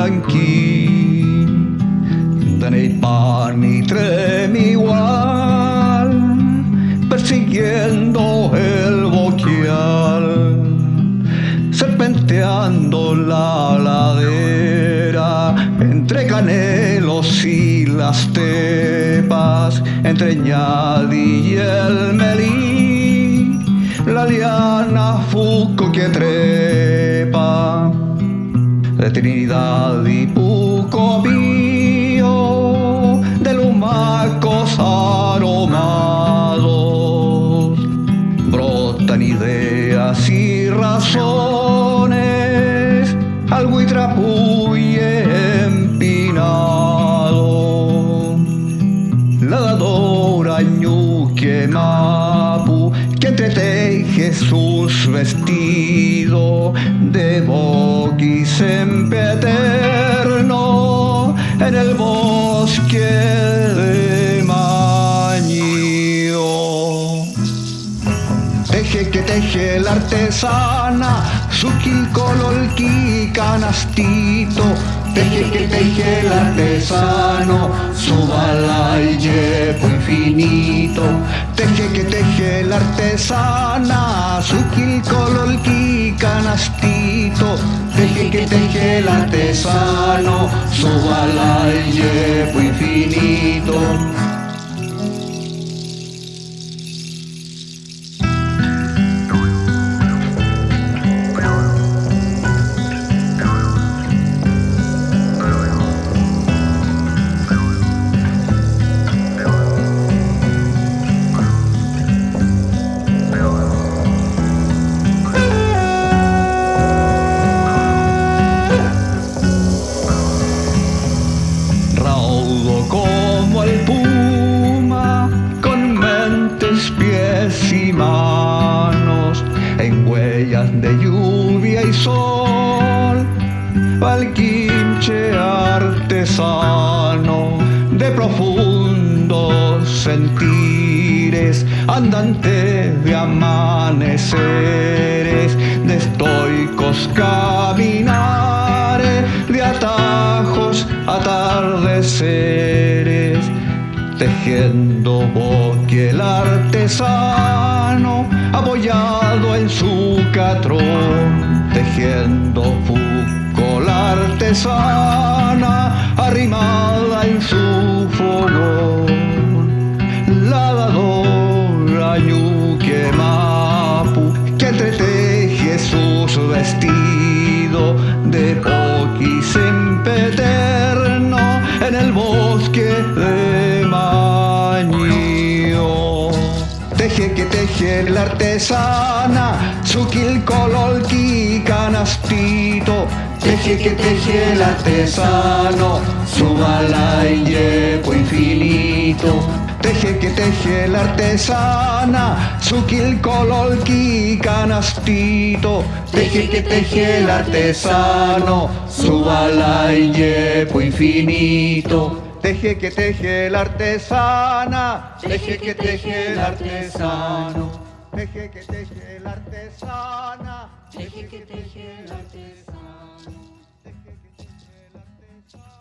blanchi nei panni tremigual, persiguiendo el boquial, serpenteando la ladera, entre canelos y las tepas, entre Ñadi y el Melí, la liana fuco que trepa, de Trinidad y Pucopío, de lumacos aromados, brotan ideas y razones, al Huitrapuye empinado, la dadora Ñuque Mapu, que entreteje sus vestidos de boquis sempiterno en el bosque de Mañío. Teje que teje la artesana, su quilcololqui canastito. Teje que teje el artesano, su balayepo infinito. Teje que teje la artesana, su quilcololqui canastito. Teje que teje el artesano, su balayepo infinito. Como el puma, con mentes, pies y manos, en huellas de lluvia y sol, al quinche artesano de profundos sentires, andante de amaneceres, de estoicos caminares, de atajos atardeceres, tejiendo boque el artesano, apoyado en su catrón, tejiendo fuco la artesana, arrimada en su fogón, la dadora Ñuque Mapu, que entreteje sus vestidos de boquis sempiterno en el bosque de Mañío. Teje que teje la artesana, su quilcololqui canastito. Teje que teje el artesano, su balayepo infinito. Teje que teje la artesana, su quilcololqui canastito. Teje que teje el artesano, su balayepo infinito. Teje que teje la artesana, teje que teje el artesano. Teje que teje la artesana, teje que teje el artesano. Teje que teje el artesano.